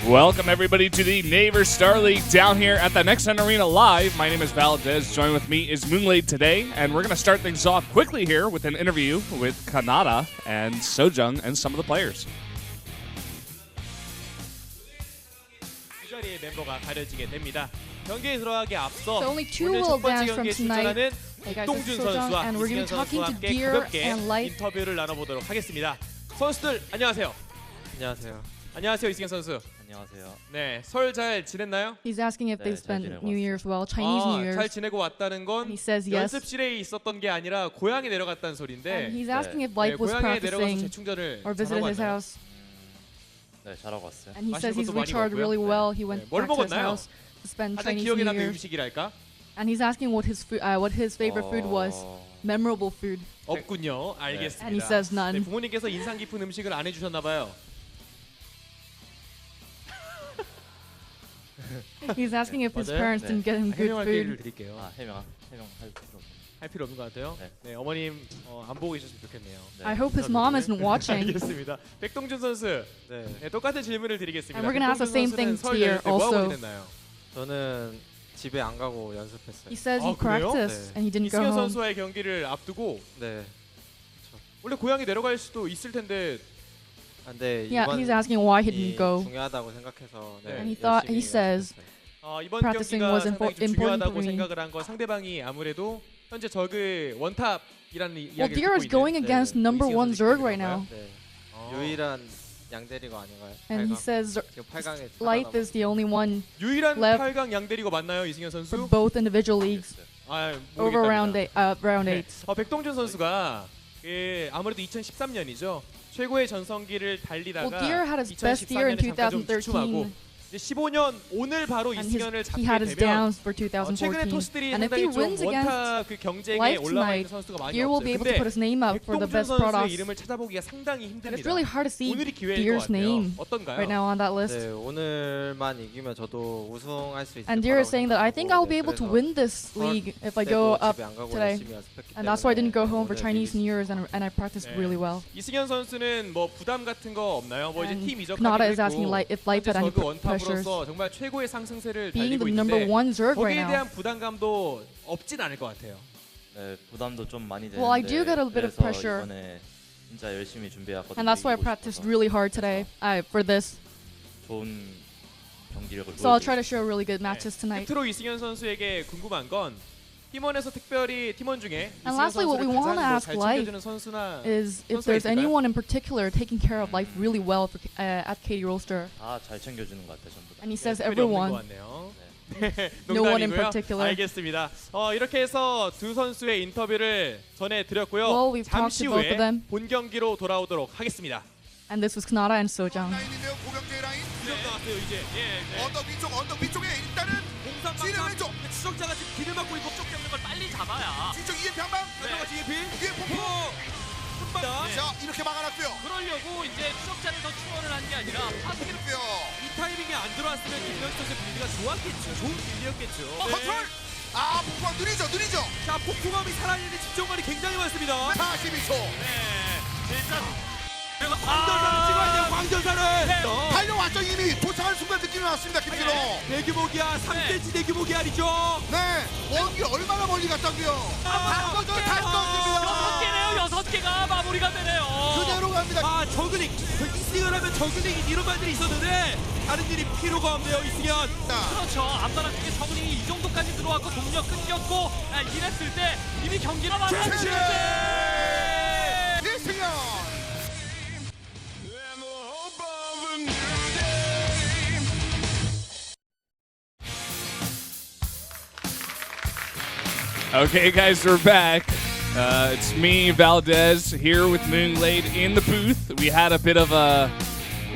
Welcome everybody to the Naver Star League down here at the Next Gen Arena Live. My name is Valdez. Joining with me is Moonglade today, and we're going to start things off quickly here with an interview with Kanata and Sojung and some of the players. 멤버가 가려지게 됩니다. 경기에 들어가기 앞서 So only two 오늘 will 첫 번째 advance from 경기에 tonight. 출전하는 Hey guys, 백동준 it's Sojung, 선수와 and we're going to be 이승현 talking 선수와 to 함께 Deer 가볍게 and Light. 인터뷰를 나눠보도록 하겠습니다. 선수들 안녕하세요. 안녕하세요. 안녕하세요 이승현 선수. 안녕하세요. 네, 설 잘 지냈나요? He's asking if they 네, 잘 spent 지내고 New Year's well, Chinese New 잘 Year's. 지내고 왔다는 건 And he says yes. 연습실에 있었던 게 아니라 고향에 내려갔다는 소리인데 And he's asking if Light was 고향에 내려가서 practicing 재충전을 or visited 잘하고 his 왔나요? house. 네, 잘하고 왔어요. And he 맛있는 says he's 것도 많이 recharged 먹고요. really 네. well. He went 뭘 back to his 먹었나요? house to spend 가장 Chinese 기억에 New 남는 Year's. 음식이랄까? And he's asking what his favorite food was. Memorable food. 없군요. 알겠습니다. And he says 네, none. 부모님께서 인상 깊은 음식을 안 해주셨나 봐요. He's asking if his 맞아요? parents 네. didn't get him good 해명할 기회를 food. 드릴게요. 아, 해명할 필요 없네요. 할 필요 없는 것 같아요. 네. 네, 어머님 안 보고 계셨으면 좋겠네요. 네. I hope his mom isn't watching. 알겠습니다. 백동준 선수, 네. 네, 똑같은 질문을 드리겠습니다. And we're gonna ask the same 백동준 thing 선수는 설 to Deer 연휴 때 뭐 하고 also. 지냈나요? 저는 집에 안 가고 연습했어요. He says 아, he 그래요? practiced 네. and he didn't go 이승현 home. 선수와의 경기를 앞두고 네. 원래 고향에 내려갈 수도 있을 텐데 근데 Yeah, 이번 he's asking why he didn't go. 중요하다고 생각해서 네. And he thought he 열심히 says 연습했어요. 이번 Practicing 경기가 was 상당히 좀 important 중요하다고 for me. 생각을 한 건 상대방이 아무래도 현재 저그 원탑이라는 Well, 이야기를 Deer is 듣고 going 있는 against 네, number 이승현 one 선수 Zerg right 그런가요? now. 네. 어. 유일한 양대리가 아닌가요? And he 8강? says 지금 8강에 Light is the only one 유일한 left 8강 양대리고 맞나요, 이승현 선수? for both individual leagues 아, over 모르겠답니다. round 네. 8. 백동준 선수가 아무래도 2013년이죠. 최고의 전성기를 달리다가 Well, Deer had his best year in 2014년에 잠깐 좀 2013. 주춤하고 이제 15년 오늘 바로 And 이승현을 he 잡게 had his 되면 downs for 최근에 2014. 토스들이 And if he 상당히 좀 wins against 원탑 그 경쟁에 Light 올라와 있는 tonight, 선수가 많이 Deer will be 없어요. able to put 근데 his name up for the 백동준 best 선수의 products. 이름을 찾아보기가 상당히 And 힘듭니다. it's really hard to see 오늘이 기회일 것 Deer's 같아요. name 어떤가요? right now on that list. 네, 오늘만 이기면 저도 우승할 수 있을 And Deer 거라고 is saying that I think I'll be able to 생각하고, win this 설 league if I go 때도 up 집에 안 가고 today. 열심히 연습했기 And that's why I didn't go 때문에 home for 오늘 Chinese 이길 수 New Year's and I practiced 네. really well. 이승현 선수는 뭐 부담 같은 거 없나요? 뭐 이제 And 팀 이적하기도 Kanata is asking 했고 if Light had any 저그 원탑으로서 pressures. 정말 최고의 상승세를 Being 달리고 the number 있는데 one Zerg right 거기에 now. 대한 부담감도 없진 않을 것 같아요. 네, 부담도 좀 많이 되는데 Well, I do get a bit of 그래서 pressure. 이번에 진짜 열심히 준비해왔거든요. And that's why I practiced really hard today for this. 좋은 경기력을 So I'll try 보여드리고 to show really good matches tonight. 끝으로 이승현 선수에게 궁금한 건 팀원에서 특별히 팀원 중에 And 이승현 lastly, what 선수를 we wanna 가장 ask 잘 Light 챙겨주는 선수나 Is if 선수가 there's 있을까요? anyone in particular taking care of Life really well for, at Katie Roaster. 다잘 챙겨주는 것 같아요, 전부 다. And he says 특별히 없는 것 everyone. 같네요. No one in 농담이고요. particular. 알겠습니다. 이렇게 해서 두 선수의 인터뷰를 전해드렸고요. Well, we've talked 잠시 to both 후에 of them. 본 경기로 돌아오도록 하겠습니다. And this was Kanata and Sojung. 라인인데요. 고병재 라인. 지금 나왔어요 이제. 언덕 위쪽에 일단은 지뢰 왼쪽. 지정자가 지금 길을 막고 있고 쪽 잡는 걸 빨리 잡아야. 뒤쪽 EMP 한 방. 들어가지 EMP. 뒤에 폭포. 자 이렇게 막아놨고요. 그러려고 이제 추적자를 더 추월을 한 게 아니라 파수기를 뼈. 이 타이밍에 안 들어왔으면 김명희 선수의 빌드가 좋았겠죠. 좋은 빌드였겠죠. 컨트롤. 아 폭포가 느리죠. 자 폭풍함이 살아있는데 집중관이 굉장히 많습니다. 42초. 네. 일단 그리고 광전사를 찍어야 돼요. 광전사를. 달려왔죠 이미 도착한 순간 느낌이 왔습니다 김진호. 대규모 기아 3cm 대규모 기아리죠. 네. 원기 얼마나 멀리 갔다고요. 여섯 개네요. 6개가 마무리가 되네요. 그대로 갑니다. 저글링. 이승현 하면 저글링이 이런 말들이 있었는데 다른 일이 필요가 없네요. 이승현. 그렇죠. 앞바람 중에 저글링이 이 정도까지 들어왔고 동력 끊겼고 이랬을 때 이미 경기가 마무리됐지. 이승현. Okay, guys, we're back. It's me, Valdez, here with Moonglade in the booth. We had a bit of a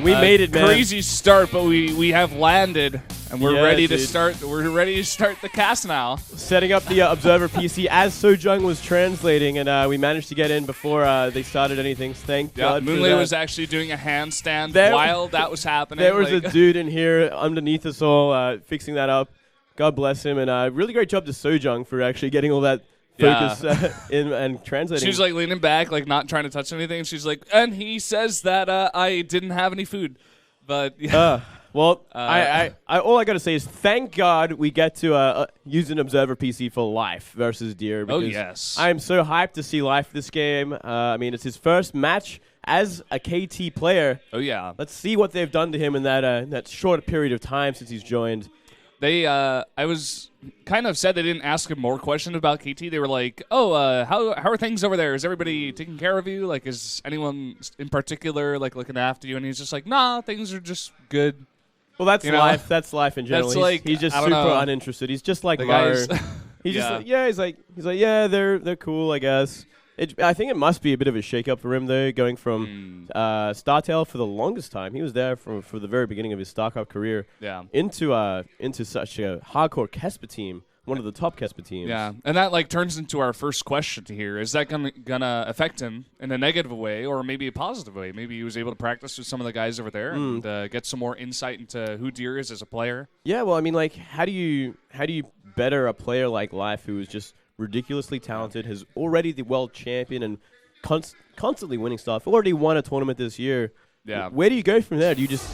made it, man. crazy start, but we have landed, and we're Yeah, ready to dude. start. We're ready to start the cast now. Setting up the Observer PC as Sojung was translating, and we managed to get in before they started anything. Thank Yeah, God for Moonglade that. was actually doing a handstand There- while that was happening. There was like- a dude in here underneath us all fixing that up. God bless him, and really great job to Sojung for actually getting all that Yeah. focus in and translating. She's like leaning back, like not trying to touch anything. She's like, and he says that I didn't have any food, but yeah. Well, I all I got to say is thank God we get to use an Observer PC for Life versus Deer. Oh, Because yes. I am so hyped to see Life this game. I mean, it's his first match as a KT player. Oh, yeah. Let's see what they've done to him in that short period of time since he's joined. I was kind of sad they didn't ask him more questions about KT. They were like, "Oh, how are things over there? Is everybody taking care of you? Like, is anyone in particular like looking after you?" And he's just like, "Nah, things are just good." Well, that's You know? life. That's life in general. That's He's, like, he's just I don't super know. uninterested. He's just like The Mo. guys- He's Yeah. just like, he's like, yeah, they're cool, I guess. I think it must be a bit of a shake-up for him, though, going from StarTale for the longest time. He was there for the very beginning of his StarCraft career Yeah. into such a hardcore Kesper team, one of the top Kesper teams. Yeah, and that like turns into our first question here. Is that gonna affect him in a negative way or maybe a positive way? Maybe he was able to practice with some of the guys over there and get some more insight into who Deer is as a player. Yeah, well, I mean, like, how do you better a player like Life who is just ridiculously talented, has already the world champion and constantly winning stuff, already won a tournament this year. Yeah. Where do you go from there? Do you just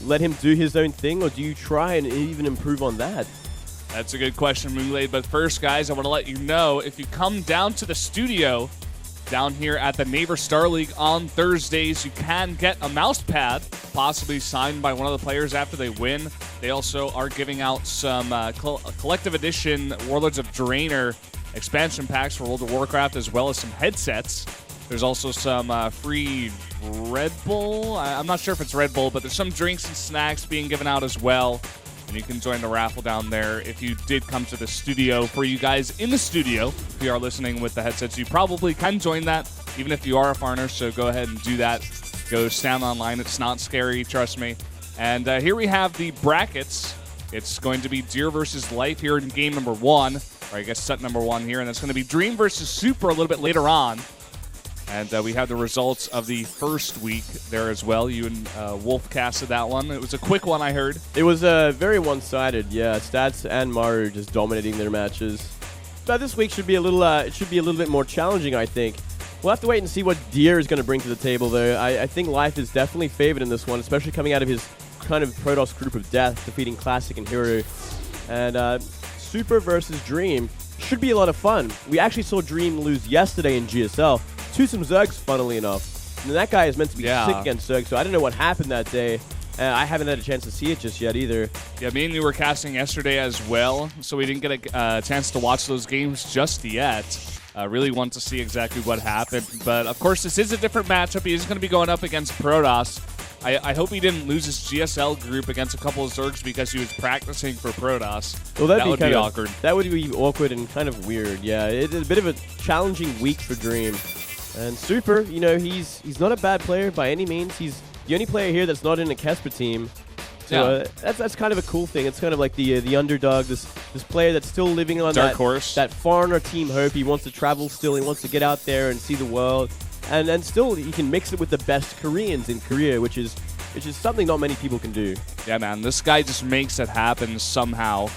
let him do his own thing, or do you try and even improve on that? That's a good question, Moonglade. But first, guys, I want to let you know, if you come down to the studio down here at the Neighbor Star League on Thursdays, you can get a mouse pad, possibly signed by one of the players after they win. They also are giving out some collective edition Warlords of Draenor expansion packs for World of Warcraft, as well as some headsets. There's also some free Red Bull. I'm not sure if it's Red Bull, but there's some drinks and snacks being given out as well. And you can join the raffle down there if you did come to the studio. For you guys in the studio, if you are listening with the headsets, you probably can join that, even if you are a foreigner, so go ahead and do that. Go stand online. It's not scary, trust me. And here we have the brackets. It's going to be Deer versus Life here in game number 1, or I guess set number 1 here, and that's going to be Dream versus Super a little bit later on. And we have the results of the first week there as well. You and Wolf casted that one. It was a quick one, I heard. It was very one-sided. Yeah, Stats and Maru just dominating their matches. But this week should be a little bit more challenging, I think. We'll have to wait and see what Deer is going to bring to the table, though. I think Life is definitely favored in this one, especially coming out of his kind of Protoss group of death, defeating Classic and Hero. And Super versus Dream should be a lot of fun. We actually saw Dream lose yesterday in GSL to some Zergs, funnily enough. And that guy is meant to be sick against Zergs, so I don't know what happened that day. I haven't had a chance to see it just yet either. Yeah, me and you were casting yesterday as well, so we didn't get a chance to watch those games just yet. Really want to see exactly what happened. But, of course, this is a different matchup. He is going to be going up against Protoss. I hope he didn't lose his GSL group against a couple of Zergs because he was practicing for Protoss. Well, that would be awkward. That would be awkward and kind of weird, yeah. It's a bit of a challenging week for Dream. And Super, you know, he's not a bad player by any means. He's the only player here that's not in a Kesper team. So that's kind of a cool thing. It's kind of like the underdog, this player that's still living on Dark Horse. that foreigner team hope. He wants to travel still. He wants to get out there and see the world. And still he can mix it with the best Koreans in Korea, which is something not many people can do. Yeah, man, this guy just makes it happen somehow.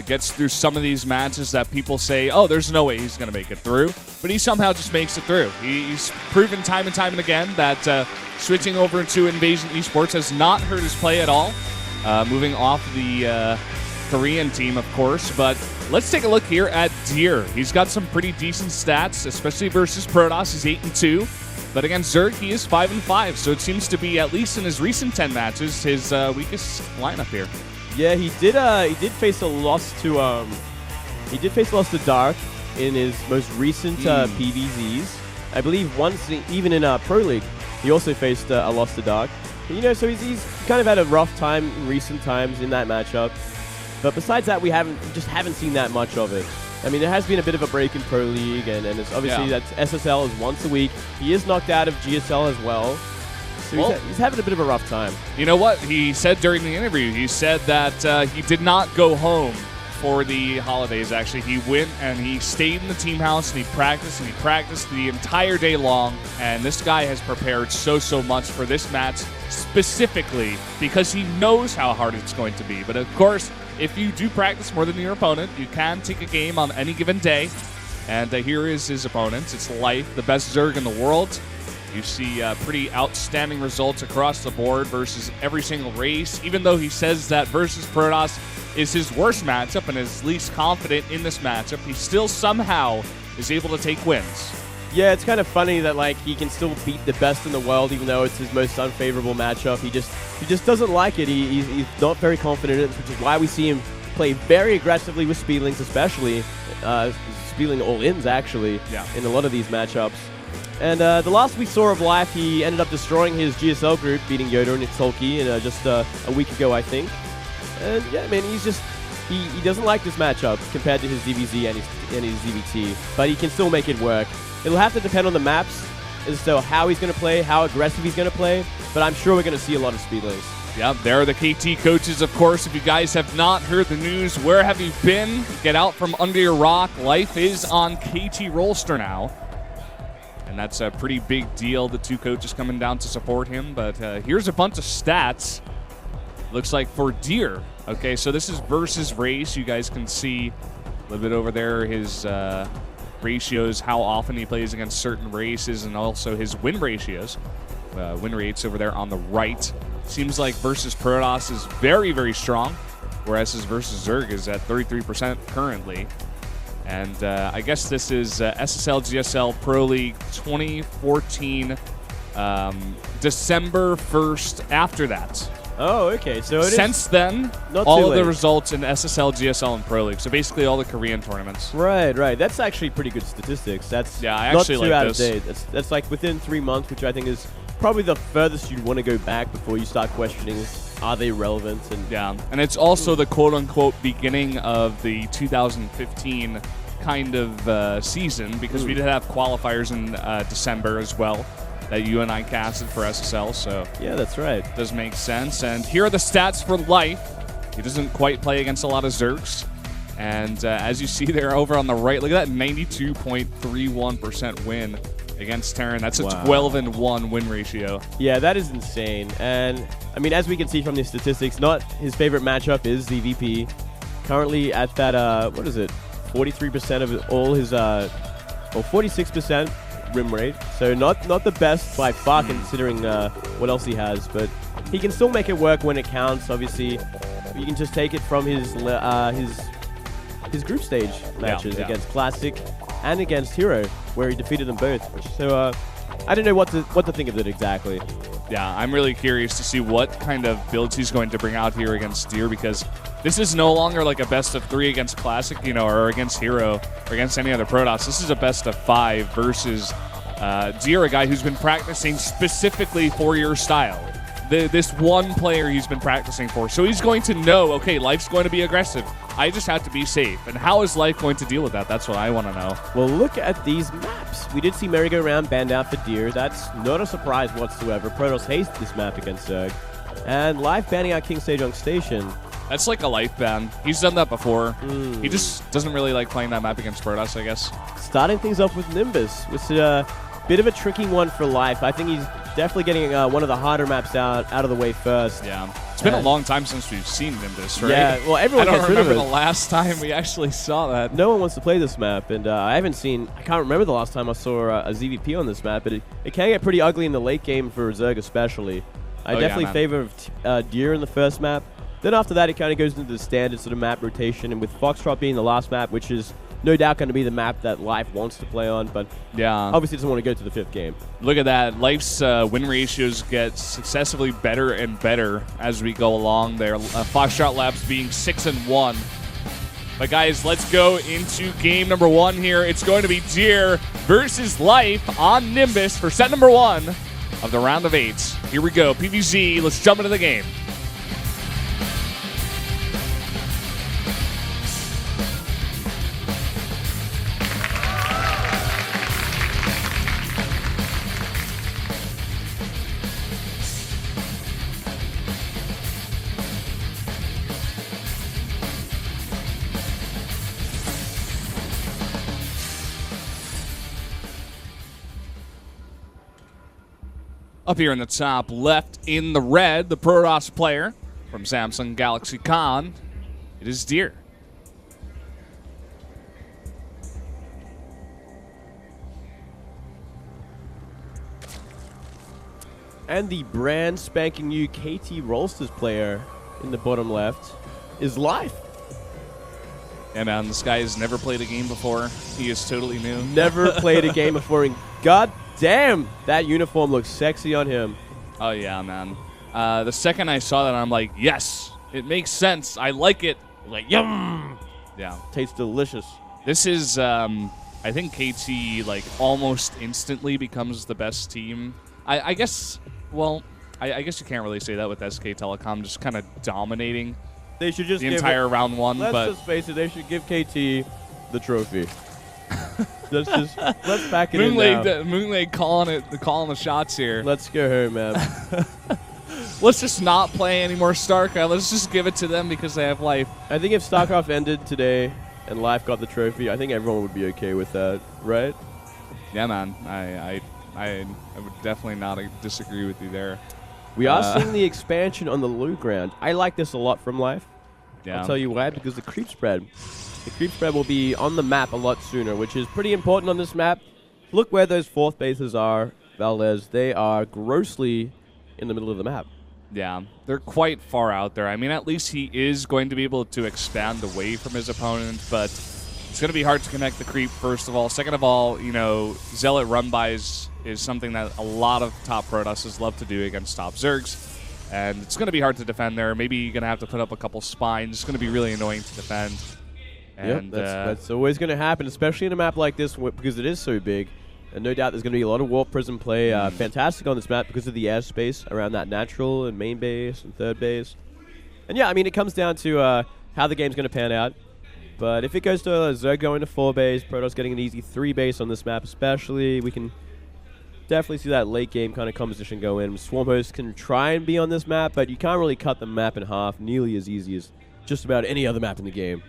Gets through some of these matches that people say, oh, there's no way he's going to make it through. But he somehow just makes it through. He's proven time and time and again that switching over to Invasion Esports has not hurt his play at all. Moving off the Korean team, of course. But let's take a look here at Deer. He's got some pretty decent stats, especially versus Protoss. He's 8-2. But against Zerg, he is 5-5. So it seems to be, at least in his recent 10 matches, his weakest lineup here. Yeah, he did face a loss to Dark in his most recent PVZs. I believe once, even in Pro League, he also faced a loss to Dark. You know, so he's kind of had a rough time in recent times in that matchup. But besides that, we just haven't seen that much of it. I mean, there has been a bit of a break in Pro League, and it's obviously that SSL is once a week. He is knocked out of GSL as well. So he's having a bit of a rough time. You know what? He said during the interview, he said that he did not go home for the holidays, actually. He went and he stayed in the team house, and he practiced the entire day long. And this guy has prepared so much for this match specifically because he knows how hard it's going to be. But, of course, if you do practice more than your opponent, you can take a game on any given day. And here is his opponent. It's Life, the best Zerg in the world. You see pretty outstanding results across the board versus every single race, even though he says that versus Protoss is his worst matchup and is least confident in this matchup, he still somehow is able to take wins. Yeah, it's kind of funny that like he can still beat the best in the world, even though it's his most unfavorable matchup. He just doesn't like it. He's not very confident in it, which is why we see him play very aggressively with Speedlings, especially Speedling all-ins actually in a lot of these matchups. And the last we saw of Life, he ended up destroying his GSL group, beating Yoda and Itzolki in just a week ago, I think. And yeah, man, he's just he doesn't like this matchup compared to his DBZ and his ZVT, but he can still make it work. It'll have to depend on the maps as to how he's going to play, how aggressive he's going to play, but I'm sure we're going to see a lot of Speedlings. Yeah, there are the KT coaches, of course. If you guys have not heard the news, where have you been? Get out from under your rock. Life is on KT Rollster now. And that's a pretty big deal, the two coaches coming down to support him. But here's a bunch of stats. Looks like for Deer. Okay, so this is versus race. You guys can see a little bit over there his ratios, how often he plays against certain races, and also his win ratios. Win rates over there on the right. Seems like versus Protoss is very, very strong, whereas his versus Zerg is at 33% currently. And I guess this is SSL GSL Pro League 2014, December 1st after that. Oh, okay. So since then, not all too of the late. results in SSL, GSL, and Pro League. So basically all the Korean tournaments. Right. That's actually pretty good statistics. That's Yeah, I not actually too like out this. of date. That's like within 3 months, which I think is probably the furthest you'd want to go back before you start questioning, are they relevant? And Yeah, and it's also the quote-unquote beginning of the 2015 kind of season, because we did have qualifiers in December as well that you and I casted for SSL, so yeah, that's right. it does make sense. And here are the stats for Life. He doesn't quite play against a lot of Zergs. And as you see there over on the right, look at that 92.31% win against Terran. That's a 12-1 win ratio. Yeah, that is insane. And I mean, as we can see from the statistics, not his favorite matchup is ZVP. Currently at that, what is it? 43% of all his, or 46% rim rate. So not the best by far considering what else he has, but he can still make it work when it counts. Obviously, you can just take it from his group stage matches against Classic and against Hero, where he defeated them both. So I don't know what to think of it exactly. Yeah, I'm really curious to see what kind of builds he's going to bring out here against Deer, because this is no longer like a best of 3 against Classic, you know, or against Hero, or against any other Protoss. This is a best of 5 versus Deer, a guy who's been practicing specifically for your style. This one player he's been practicing for. So he's going to know, okay, Life's going to be aggressive. I just have to be safe. And how is Life going to deal with that? That's what I want to know. Well, look at these maps. We did see Merry-Go-Round banned out for Deer. That's not a surprise whatsoever. Protoss hates this map against Zerg. And Life banning out King Sejong Station. That's like a Life ban. He's done that before. He just doesn't really like playing that map against Protoss, I guess. Starting things off with Nimbus, which is a bit of a tricky one for Life. I think he's definitely getting one of the harder maps out of the way first. Yeah. It's been a long time since we've seen Nimbus, right? Yeah, well, everyone I don't gets rid of remember it. the last time we actually saw that. No one wants to play this map, and I can't remember the last time I saw a ZVP on this map, but it can get pretty ugly in the late game for Zerg especially. I definitely favor Deer in the first map. Then after that, it kind of goes into the standard sort of map rotation, and with Foxtrot being the last map, which is no doubt going to be the map that Life wants to play on, but obviously doesn't want to go to the 5th game. Look at that. Life's win ratios get successively better and better as we go along there. Foxtrot Labs being 6-1. But guys, let's go into game number 1 here. It's going to be Deer versus Life on Nimbus for set number 1 of the round of 8. Here we go. PVZ, let's jump into the game. Up here in the top left in the red, the Protoss player from Samsung Galaxy Con. It is Deer. And the brand spanking new KT Rolsters player in the bottom left is Life. Yeah, man, this guy has never played a game before. He is totally new. Never played a game before, and god damn, that uniform looks sexy on him. Oh, yeah, man. The second I saw that, I'm like, yes, it makes sense. I like it. Like, yum. Yeah. Tastes delicious. This is, I think KT, like, almost instantly becomes the best team. I guess, well, I guess you can't really say that with SK Telecom just kind of dominating They should just the entire round one. Let's But just face it, they should give KT the trophy. let's pack it in now. Moonlade calling the shots here. Let's go home, man. Let's just not play any more StarCraft. Let's just give it to them because they have life. I think if StarCraft ended today and Life got the trophy, I think everyone would be okay with that, right? Yeah, man. I would definitely not disagree with you there. We are seeing the expansion on the low ground. I like this a lot from Life. Yeah. I'll tell you why, because the creep spread. The creep spread will be on the map a lot sooner, which is pretty important on this map. Look where those fourth bases are, Valdez. They are grossly in the middle of the map. Yeah, they're quite far out there. I mean, at least he is going to be able to expand away from his opponent, but it's going to be hard to connect the creep, first of all. Second of all, you know, Zealot run-bys is something that a lot of top Protosses love to do against top Zergs, and it's going to be hard to defend there. Maybe you're going to have to put up a couple spines. It's going to be really annoying to defend. And, yep, that's always going to happen, especially in a map like this because it is so big. And no doubt there's going to be a lot of Warp Prism play. Fantastic on this map because of the airspace around that natural and main base and third base. And yeah, I mean, it comes down to how the game's going to pan out. But if it goes to Zerg going to 4 base, Protoss getting an easy 3 base on this map especially, we can definitely see that late game kind of composition go in. Swarm Host can try and be on this map, but you can't really cut the map in half nearly as easy as just about any other map in the game.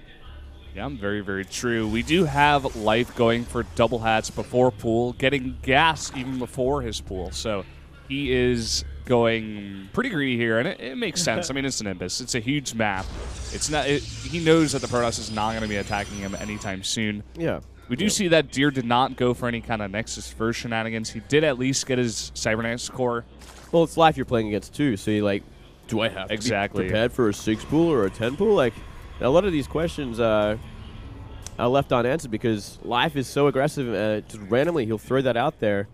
Yeah, very, very true. We do have Life going for double hats before pool, getting gas even before his pool. So he is going pretty greedy here, and it makes sense. I mean, it's an Nimbus. It's a huge map. It's not. He knows that the Protoss is not going to be attacking him anytime soon. Yeah. We do see that Deer did not go for any kind of Nexus first shenanigans. He did at least get his Cybernetics core. Well, it's Life you're playing against too, so you're like, do I have to be prepared for a 6 pool or a 10 pool? Like, a lot of these questions are left unanswered because Life is so aggressive. Just randomly, he'll throw that out there.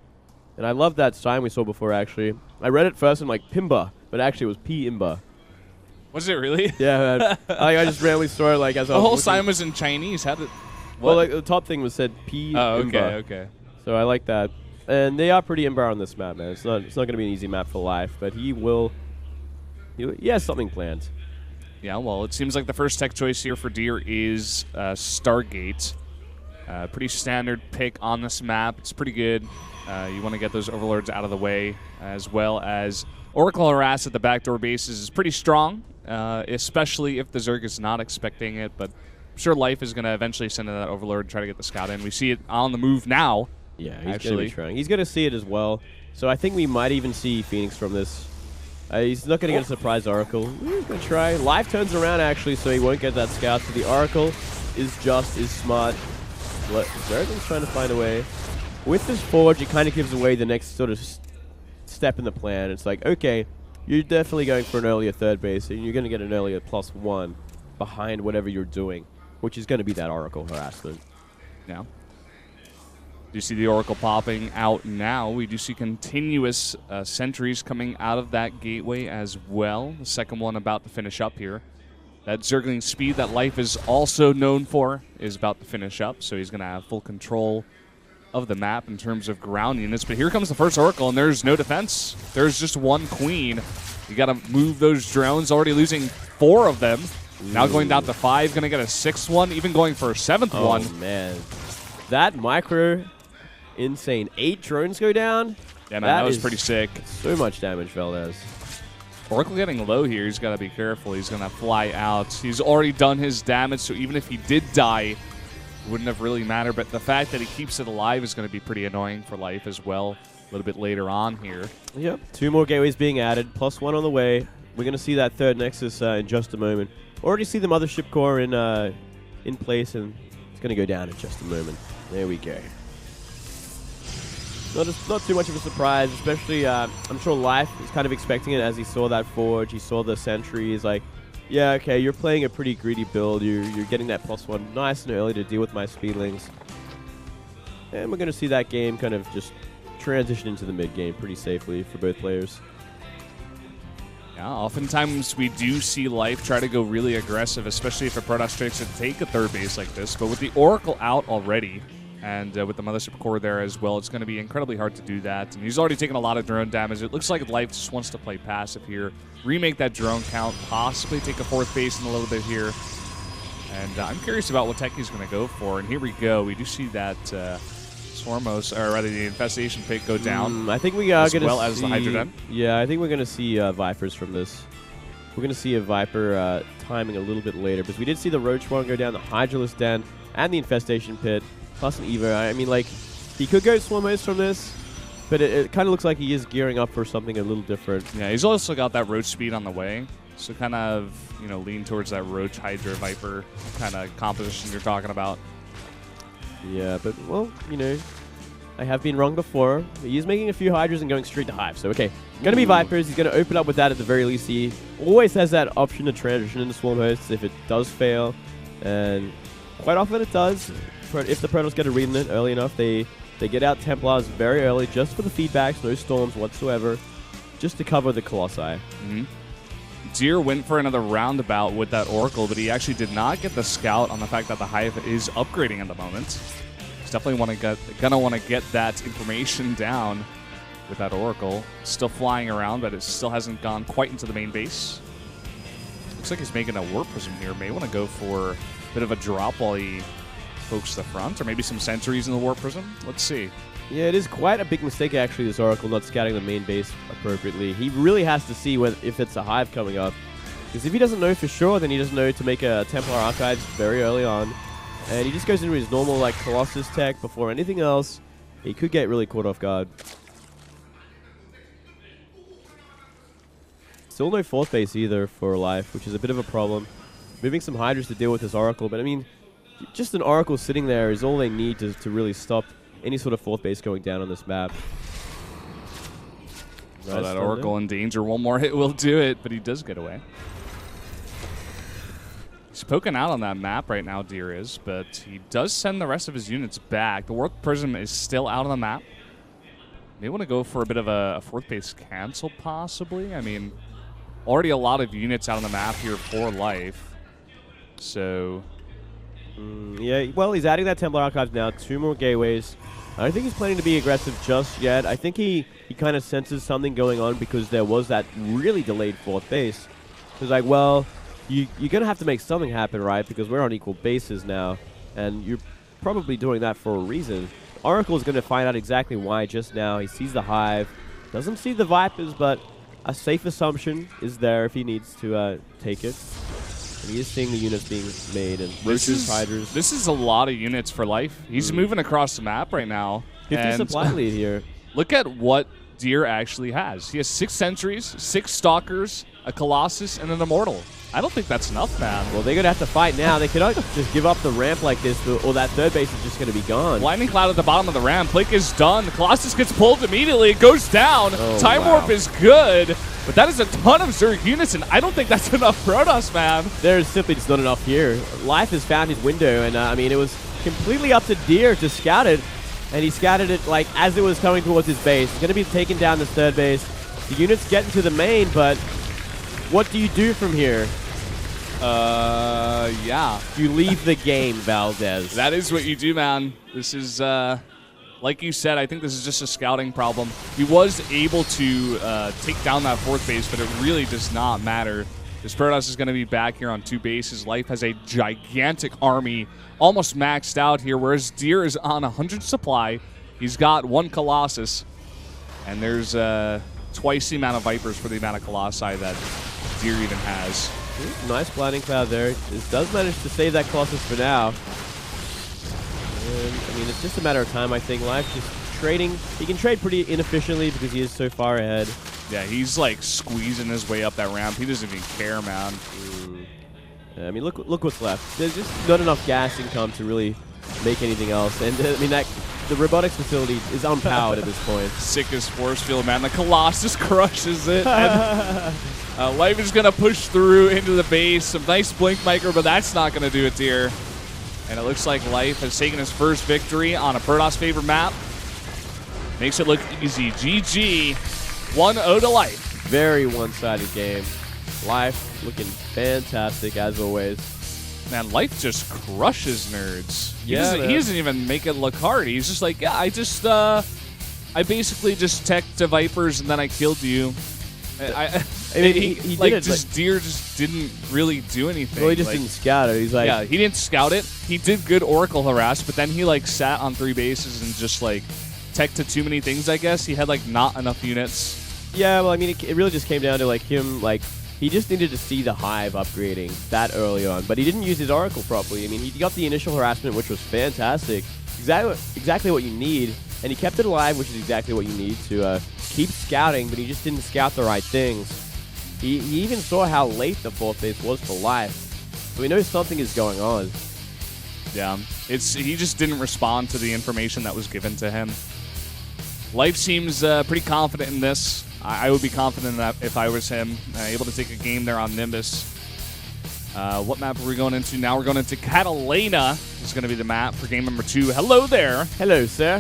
And I love that sign we saw before, actually. I read it first and like Pimba, but actually it was P-Imba. Was it really? Yeah, man. I just randomly saw it like as I was the whole looking. Sign was in Chinese. How did? What? Well, like the top thing was said P-Imba. Oh, okay. So I like that. And they are pretty imbar on this map, man. It's not going to be an easy map for Life, but he has something planned. Yeah, well, it seems like the first tech choice here for Deer is Stargate. Pretty standard pick on this map. It's pretty good. You want to get those Overlords out of the way, as well as Oracle Harass at the backdoor bases is pretty strong, especially if the Zerg is not expecting it, but I'm sure Life is going to eventually send in that Overlord and try to get the scout in. We see it on the move now. Yeah, he's going to be trying. He's going to see it as well. So I think we might even see Phoenix from this. He's not going to get a surprise Oracle. He's going to try. Life turns around, actually, so he won't get that scout. So the Oracle is just as smart. Zerg's trying to find a way. With this Forge, it kind of gives away the next sort of step in the plan. It's like, okay, you're definitely going for an earlier third base, and you're going to get an earlier +1 behind whatever you're doing, which is going to be that Oracle harassment. Yeah. Do you see the Oracle popping out now? We do see continuous sentries coming out of that gateway as well. The second one about to finish up here. That Zergling speed that Life is also known for is about to finish up, so he's going to have full control of the map in terms of ground units. But here comes the first Oracle, and there's no defense. There's just one Queen. You got to move those drones, already losing 4 of them. Ooh. Now going down to 5, going to get a 6th one, even going for a 7th one. Oh, man. That micro... insane. 8 drones go down? Yeah, man, that was pretty sick. So much damage, Valdez. Oracle getting low here. He's got to be careful. He's going to fly out. He's already done his damage, so even if he did die, it wouldn't have really mattered. But the fact that he keeps it alive is going to be pretty annoying for Life as well a little bit later on here. Yep. 2 more gateways being added, +1 on the way. We're going to see that third Nexus in just a moment. Already see the Mothership core in place, and it's going to go down in just a moment. There we go. Not too much of a surprise, especially I'm sure Life is kind of expecting it as he saw that Forge, he saw the Sentry. He's like, yeah, okay, you're playing a pretty greedy build. You're getting that +1 nice and early to deal with my Speedlings. And we're going to see that game kind of just transition into the mid game pretty safely for both players. Yeah, oftentimes we do see Life try to go really aggressive, especially if a Protoss tries to take a third base like this. But with the Oracle out already, and with the Mothership Core there as well, it's going to be incredibly hard to do that. And he's already taken a lot of drone damage. It looks like Life just wants to play passive here, remake that drone count, possibly take a fourth base in a little bit here. And I'm curious about what Techie's going to go for. And here we go. We do see that Swarmos, or rather the Infestation Pit go down. I think we are going to see... as well as the Hydra Den. Yeah, I think we're going to see Vipers from this. We're going to see a Viper timing a little bit later, because we did see the Roach one go down, the Hydralisk Den, and the Infestation Pit, plus an Evo. I mean, like, he could go Swarmos from this, but it kind of looks like he is gearing up for something a little different. Yeah, he's also got that Roach speed on the way, so kind of, you know, lean towards that Roach, Hydra, Viper kind of composition you're talking about. Yeah, but, well, you know, I have been wrong before. He is making a few Hydras and going straight to Hive. So, okay, going to be Vipers. He's going to open up with that at the very least. He always has that option to transition into Swarm Hosts if it does fail. And quite often it does. If the Protoss get a read in it early enough, they get out Templars very early just for the feedbacks, no storms whatsoever, just to cover the Colossi. Mm-hmm. Deer went for another roundabout with that Oracle, but he actually did not get the scout on the fact that the Hive is upgrading at the moment. He's definitely gonna want to get that information down with that Oracle. Still flying around, but it still hasn't gone quite into the main base. Looks like he's making a Warp Prism here. May want to go for a bit of a drop while he pokes the front, or maybe some sentries in the Warp Prism. Let's see. Yeah, it is quite a big mistake, actually, this Oracle not scouting the main base appropriately. He really has to see if it's a Hive coming up. Because if he doesn't know for sure, then he doesn't know to make a Templar Archives very early on. And he just goes into his normal, like, Colossus tech before anything else. He could get really caught off guard. Still no fourth base either for Life, which is a bit of a problem. Moving some Hydras to deal with this Oracle, but I mean, just an Oracle sitting there is all they need to really stop any sort of fourth base going down on this map. Oh, that Oracle in danger. One more hit will do it, but he does get away. He's poking out on that map right now, Deer is, but he does send the rest of his units back. The Warp Prism is still out on the map. May want to go for a bit of a fourth base cancel, possibly. I mean, already a lot of units out on the map here for Life. So... yeah, well, he's adding that Templar Archives now. 2 more gateways. I don't think he's planning to be aggressive just yet. I think he kind of senses something going on because there was that really delayed fourth base. He's like, well, you're going to have to make something happen, right? Because we're on equal bases now. And you're probably doing that for a reason. Oracle is going to find out exactly why just now. He sees the Hive. Doesn't see the Vipers, but a safe assumption is there if he needs to take it. And he is seeing the units being made, and Roaches, Hydras. This is a lot of units for Life. He's moving across the map right now. 50 supply lead here. Look at what Deer actually has. He has 6 Sentries, 6 Stalkers, a Colossus, and an Immortal. I don't think that's enough, man. Well, they're going to have to fight now. They cannot just give up the ramp like this, or that third base is just going to be gone. Lightning Cloud at the bottom of the ramp. Blink is done. The Colossus gets pulled immediately. It goes down. Time Warp is good. But that is a ton of Zerg units, and I don't think that's enough Protoss, man. There's simply just not enough here. Life has found his window, and I mean, it was completely up to Deer to scout it, and he scouted it like as it was coming towards his base. He's going to be taking down this third base. The units get into the main, but what do you do from here? Yeah. You leave the game, Valdez. That is what you do, man. This is, like you said, I think this is just a scouting problem. He was able to take down that fourth base, but it really does not matter. This Protoss is going to be back here on 2 bases. Life has a gigantic army, almost maxed out here, whereas Deer is on 100 supply. He's got 1 Colossus, and there's twice the amount of Vipers for the amount of Colossi that Deer even has. Nice Blinding Cloud there. This does manage to save that Colossus for now. And, I mean, it's just a matter of time, I think. Life just trading. He can trade pretty inefficiently because he is so far ahead. Yeah, he's like squeezing his way up that ramp. He doesn't even care, man. Yeah, I mean, look what's left. There's just not enough gas income to really make anything else. And I mean, that the robotics facility is unpowered at this point. Sickest force field, man. The Colossus crushes it. And, Life is going to push through into the base. Some nice blink micro, but that's not going to do it here. And it looks like Life has taken his first victory on a Protoss favorite map. Makes it look easy. GG. 1-0 to Life. Very one-sided game. Life looking fantastic as always. Man, Life just crushes nerds. Yeah, He doesn't even make it look hard. He's just like, yeah, I basically just teched to Vipers and then I killed you. I mean, he like, did it, just Deer just didn't really do anything. Well, he just like, didn't scout it. He's like, yeah, he didn't scout it. He did good Oracle harass, but then he like sat on 3 bases and just like tech to too many things. I guess he had like not enough units. yeah. Well, I mean, it really just came down to like him, like he just needed to see the Hive upgrading that early on, but he didn't use his Oracle properly. I mean, he got the initial harassment, which was fantastic, exactly what you need, and he kept it alive, which is exactly what you need to keep scouting. But he just didn't scout the right things. He even saw how late the 4th base was for Life, so we know something is going on. Yeah, he just didn't respond to the information that was given to him. Life seems pretty confident in this. I would be confident in that if I was him, able to take a game there on Nimbus. What map are we going into now? We're going into Catalina. This is going to be the map for game number 2. Hello there. Hello, sir.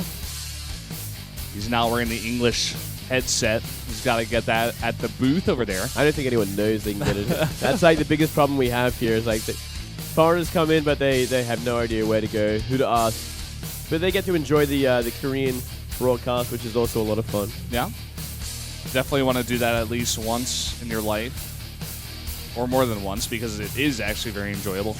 He's now wearing the English headset. He's got to get that at the booth over there. I don't think anyone knows they can get it. That's like the biggest problem we have here is like the foreigners come in, but they have no idea where to go, who to ask. But they get to enjoy the Korean broadcast, which is also a lot of fun. Yeah. Definitely want to do that at least once in your life. Or more than once, because it is actually very enjoyable.